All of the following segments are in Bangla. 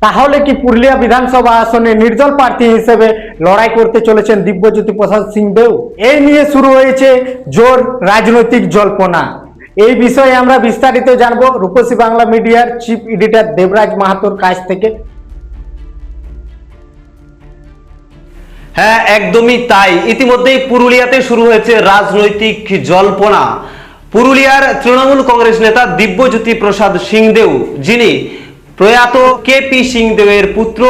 তাহলে কি পুরুলিয়া বিধানসভা আসনে নির্দল প্রার্থী হিসেবে লড়াই করতে চলেছেন দিব্যজ্যোতি প্রসাদ সিংদেও? এই নিয়ে শুরু হয়েছে জোর রাজনৈতিক জল্পনা। এই বিষয়ে আমরা বিস্তারিত জানবো রূপসী বাংলা মিডিয়ার চিফ এডিটর দেবরাজ মাহাতোর কাছ থেকে। হ্যাঁ, একদমই তাই। ইতিমধ্যেই পুরুলিয়াতে শুরু হয়েছে রাজনৈতিক জল্পনা। পুরুলিয়ার তৃণমূল কংগ্রেস নেতা দিব্যজ্যোতি প্রসাদ সিংদেও, যিনি প্রয়াত কেপি সিংদেওয়ের পুত্র,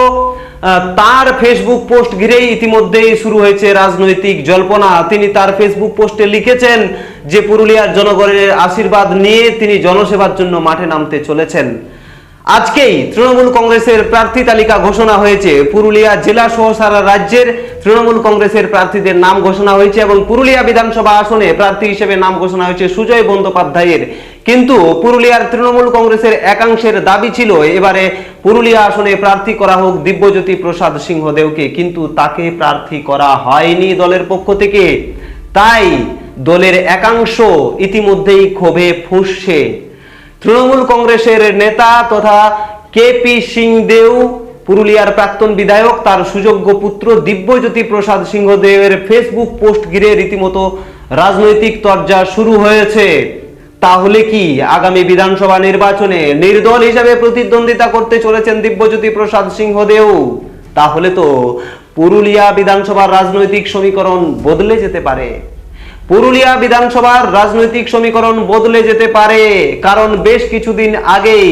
তার ফেসবুক পোস্ট ঘিরেই ইতিমধ্যেই শুরু হয়েছে রাজনৈতিক জল্পনা। তিনি তার ফেসবুক পোস্টে লিখেছেন যে পুরুলিয়ার জনগণের আশীর্বাদ নিয়ে তিনি জনসেবার জন্য মাঠে নামতে চলেছেন। আজকেই তৃণমূল কংগ্রেসের প্রার্থী তালিকা ঘোষণা হয়েছে। পুরুলিয়া জেলা সহ সারা রাজ্যের তৃণমূল কংগ্রেসের প্রার্থীদের নাম ঘোষণা হয়েছে এবং পুরুলিয়া বিধানসভা আসনে প্রার্থী হিসেবে নাম ঘোষণা হয়েছে সুজয় বন্দ্যোপাধ্যায়ের। কিন্তু পুরুলিয়ার তৃণমূল কংগ্রেসের একাংশের দাবি ছিল এবারে পুরুলিয়া আসনে প্রার্থী করা হোক দিব্যজ্যোতি প্রসাদ সিংহদেওকে, কিন্তু তাকে প্রার্থী করা হয়নি দলের পক্ষ থেকে। তাই দলের একাংশ ইতিমধ্যেই ক্ষোভে ফুঁসছে। তৃণমূল কংগ্রেসের নেতা তথা কেপি সিংদেও, পুরুলিয়ার প্রাক্তন বিধায়ক, তার সুযোগ্য পুত্র দিব্যজ্যোতি প্রসাদ সিংহদেওয়ের ফেসবুক পোস্ট ঘিরে রীতিমতো রাজনৈতিক তরজা শুরু হয়েছে। তাহলে কি আগামী বিধানসভা নির্বাচনে নির্দল হিসেবে প্রতিদ্বন্দ্বিতা করতে চলেছেন দিব্যজ্যোতি প্রসাদ সিংহদেও? তাহলে তো পুরুলিয়া বিধানসভার রাজনৈতিক সমীকরণ বদলে যেতে পারে। পুরুলিয়া বিধানসভার রাজনৈতিক সমীকরণ বদলে যেতে পারে, কারণ বেশ কিছুদিন আগেই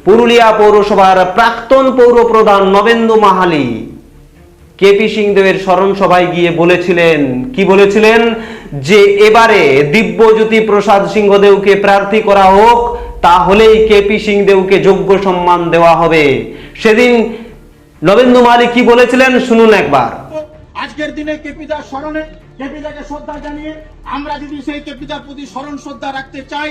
পুরুলিয়া পৌরসভার প্রাক্তন পৌর প্রধান নবেন্দু মাহালি কেপি সিংদেওয়ের স্মরণ সভায় গিয়ে বলেছিলেন, কি বলেছিলেন, যে এবারে দিব্যজ্যোতি প্রসাদ সিংহদেওকে প্রার্থী করা হোক, তাহলেই কেপি সিংদেওকে যোগ্য সম্মান দেওয়া হবে। সেদিন নবেন্দু মাহালি কি বলেছিলেন শুনুন একবার। আজকের দিনে কেপিদার স্মরণে কেপিদাকে শ্রদ্ধা জানিয়ে আমরা যদি সেই কেপিদার প্রতি স্মরণ শ্রদ্ধা রাখতে চাই,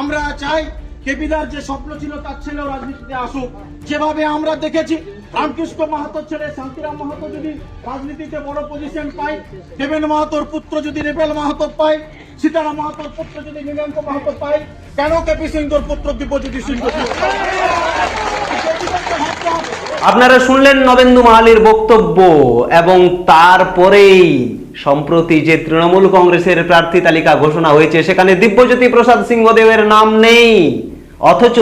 আমরা চাই কেপিদার যে স্বপ্ন ছিল তার ছেলেও রাজনীতিতে আসুক। যেভাবে আমরা দেখেছি রামকৃষ্ণ মাহাতোর ছেলে শান্তিরাম মাহাতো যদি রাজনীতিতে বড় পজিশন পায়, দেবেন মাহাতোর পুত্র যদি রেবেল মাহাতো পায়, সীতারাম মাহাতোর পুত্র যদি নীলাঙ্ক মাহাতো পায়, কেন কেপি সিংহর পুত্র দিব্যজ্যোতি সিংহ? আপনারা শুনলেন নবেন্দু মাহালির বক্তব্য। এবং তারপরেই সম্প্রতি যে তৃণমূল কংগ্রেসের প্রার্থী তালিকা ঘোষণা হয়েছে সেখানে দিব্যজ্যোতি প্রসাদ সিংহদেওয়ের নাম নেই, অথচ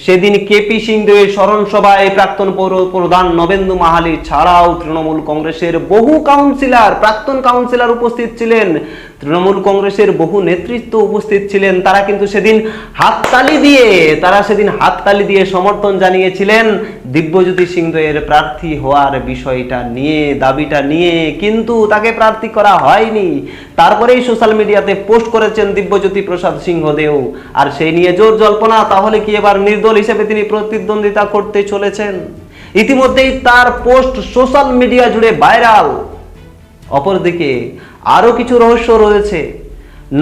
সেদিন কেপি সিংদেওয়ের স্মরণ সভায় প্রাক্তন পৌর প্রধান নবেন্দু মাহালি ছাড়াও তৃণমূল কংগ্রেসের বহু কাউন্সিলর, প্রাক্তন কাউন্সিলর উপস্থিত ছিলেন, তৃণমূল কংগ্রেসের বহু নেতৃত্ব উপস্থিত ছিলেন। তারা কিন্তু সেদিন হাততালি দিয়ে সমর্থন জানিয়েছিলেন দিব্যজ্যোতি সিংহদেওয়ের প্রার্থী হওয়ার বিষয়টা নিয়ে, দাবিটা নিয়ে, কিন্তু তাকে প্রার্থী করা হয়নি। তারপরেই সোশ্যাল মিডিয়াতে পোস্ট করেছেন দিব্যজ্যোতি প্রসাদ সিংহদেও, আর সেই নিয়ে জোর জল্পনা, তাহলে কি এবার নির্দল হিসেবে তিনি প্রতিদ্বন্দ্বিতা করতে চলেছেন? ইতিমধ্যেই তার পোস্ট সোশ্যাল মিডিয়া জুড়ে ভাইরাল। অপরদিকে আরো কিছু রহস্য রয়েছে।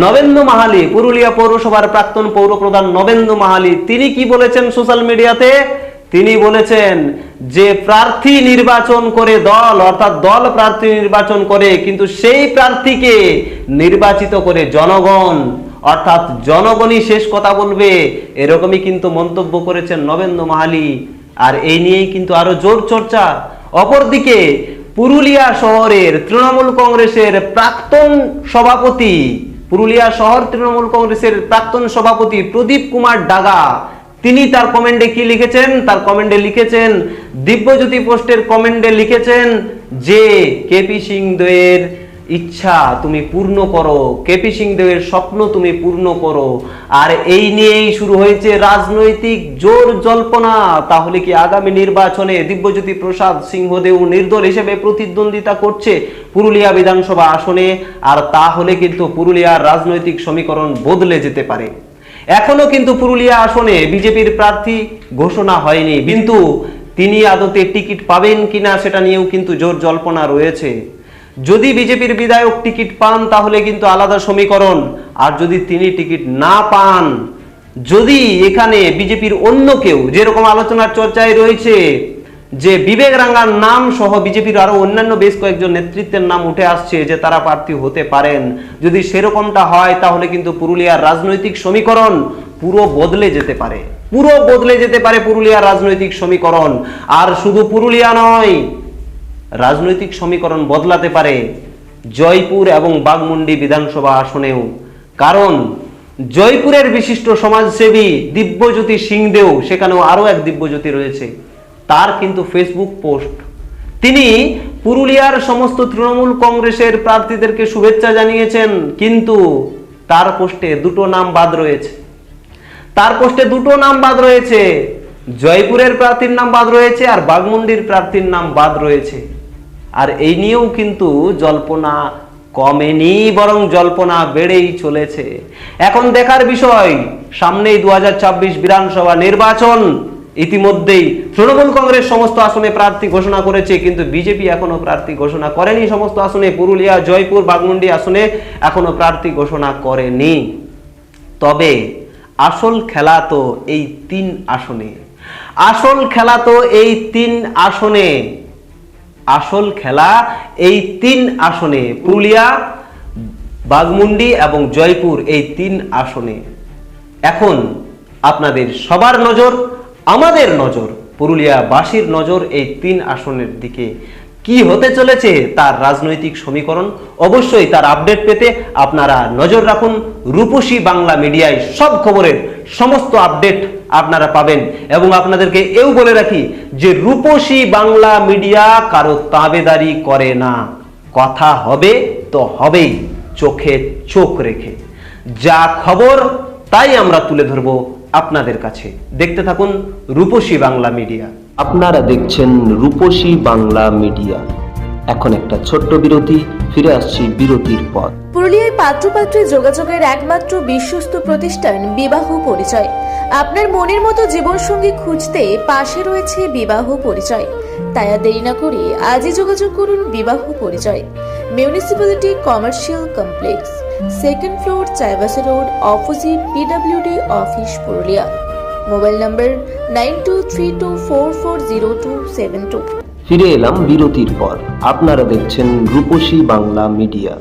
নবেন্দু মাহালি, পুরুলিয়া পৌরসভার প্রাক্তন পৌর প্রধান নবেন্দু মাহালি, তিনি কি বলেছেন সোশ্যাল মিডিয়াতে? তিনি বলেছেন যে প্রার্থী নির্বাচন করে দল, অর্থাৎ দল প্রার্থী নির্বাচন করে, কিন্তু সেই প্রার্থীকে নির্বাচিত করে জনগণ, অর্থাৎ জনগণই শেষ কথা বলবে, এরকমই কিন্তু মন্তব্য করেছেন নবেন্দু মাহালি। আর এই নিয়েই কিন্তু আরো জোর চর্চা। অপরদিকে পুরুলিয়া শহরের তৃণমূল কংগ্রেসের প্রাক্তন সভাপতি, পুরুলিয়া শহর তৃণমূল কংগ্রেসের প্রাক্তন সভাপতি প্রদীপ কুমার ডাগা, তিনি তার কমেন্টে কি লিখেছেন? তার কমেন্টে লিখেছেন, দিব্যজ্যোতি পোস্টের কমেন্টে লিখেছেন যে কেপি সিংদেওয়ের ইচ্ছা তুমি পূর্ণ করো, কেপি সিংদেওয়ের স্বপ্ন তুমি পূর্ণ করো। আর এই নিয়েই শুরু হয়েছে রাজনৈতিক জোর জল্পনা। তাহলে কি আগামী নির্বাচনে দিব্যজ্যোতি প্রসাদ সিংহদেও নির্দল হিসেবে প্রতিদ্বন্দ্বিতা করছে পুরুলিয়া বিধানসভা আসনে? আর তাহলে কিন্তু পুরুলিয়ার রাজনৈতিক সমীকরণ বদলে যেতে পারে। এখনো কিন্তু পুরুলিয়া আসনে বিজেপির প্রার্থী ঘোষণা হয়নি, কিন্তু তিনি আদতে টিকিট পাবেন কিনা সেটা নিয়েও কিন্তু জোর জল্পনা রয়েছে। যদি বিজেপির বিধায়ক টিকিট পান তাহলে কিন্তু আলাদা সমীকরণ, আর যদি তিনি টিকিট না পান, যদি এখানে বিজেপির অন্য কেউ, যেরকম আলোচনার চর্চায় রয়েছে যে বিবেক রাঙ্গার নাম সহ বিজেপির আরো অন্যান্য বেশ কয়েকজন নেতৃত্বের নাম উঠে আসছে যে তারা প্রার্থী হতে পারেন, যদি সেরকমটা হয় তাহলে কিন্তু পুরুলিয়ার রাজনৈতিক সমীকরণ পুরো বদলে যেতে পারে, পুরো বদলে যেতে পারে পুরুলিয়ার রাজনৈতিক সমীকরণ। আর শুধু পুরুলিয়া নয়, রাজনৈতিক সমীকরণ বদলাতে পারে জয়পুর এবং বাঘমুন্ডি বিধানসভা আসনেও। কারণ জয়পুরের বিশিষ্ট সমাজসেবী দিব্যজ্যোতি সিংদেও, সেখানেও আরো এক দিব্যজ্যোতি রয়েছে, তার কিন্তু ফেসবুক পোস্ট, তিনি পুরুলিয়ার সমস্ত তৃণমূল কংগ্রেসের প্রার্থীদেরকে শুভেচ্ছা জানিয়েছেন, কিন্তু তার পোস্টে দুটো নাম বাদ রয়েছে। তার পোস্টে দুটো নাম বাদ রয়েছে, জয়পুরের প্রার্থীর নাম বাদ রয়েছে আর বাঘমুন্ডির প্রার্থীর নাম বাদ রয়েছে। আর এই নিয়েও কিন্তু জল্পনা কমেনি, বরং জল্পনা বেড়েই চলেছে। এখন দেখার বিষয়, সামনেই 2026 বিধানসভা নির্বাচন। ইতিমধ্যেই তৃণমূল কংগ্রেস সমস্ত আসনে প্রার্থী ঘোষণা করেছে, কিন্তু বিজেপি এখনো প্রার্থী ঘোষণা করেনি সমস্ত আসনে। পুরুলিয়া, জয়পুর, বাঘমুন্ডি আসনে এখনো প্রার্থী ঘোষণা করেনি। তবে আসল খেলা তো এই 3 আসনে, আসল খেলা তো এই 3 আসনে, আসল খেলা এই 3 আসনে, পুরুলিয়া, বাঘমুন্ডি এবং জয়পুর, এই 3 আসনে। এখন আপনাদের সবার নজর, আমাদের নজর, পুরুলিয়াবাসীর নজর এই 3 আসনের দিকে। কি হতে চলেছে তার রাজনৈতিক সমীকরণ, অবশ্যই তার আপডেট পেতে আপনারা নজর রাখুন রূপসী বাংলা মিডিয়ায়। সব খবরের সমস্ত আপডেট আপনারা পাবেন। এবং আপনাদেরকে এও বলে রাখি যে রূপসী বাংলা মিডিয়া কারো তাবেদারি করে না, কথা হবে তো হবেই চোখে চোখ রেখে। যা খবর তাই আমরা তুলে ধরবো আপনাদের কাছে। দেখতে থাকুন রূপসী বাংলা মিডিয়া। আপনারা দেখছেন রূপসী বাংলা মিডিয়া। এখন একটা ছোট্ট বিরতি, ফিরে আসছি বিরতির পর। পুরুলিয়ায় পাত্রপাত্রী যোগাযোগের একমাত্র বিশ্বস্ত প্রতিষ্ঠান বিবাহ পরিচয়। আপনার মনের মতো জীবনসঙ্গী খুঁজতে পাশে রয়েছে বিবাহ পরিচয়। তাই আর দেরি না করে আজই যোগাযোগ করুন বিবাহ পরিচয়। Municipality commercial complex, 2nd floor, Chaibasa road, opposite PWD office, Purulia. Mobile নম্বর 9232440272। ফিরে এলাম বিরতির পর। আপনারা দেখছেন রূপসী বাংলা মিডিয়া।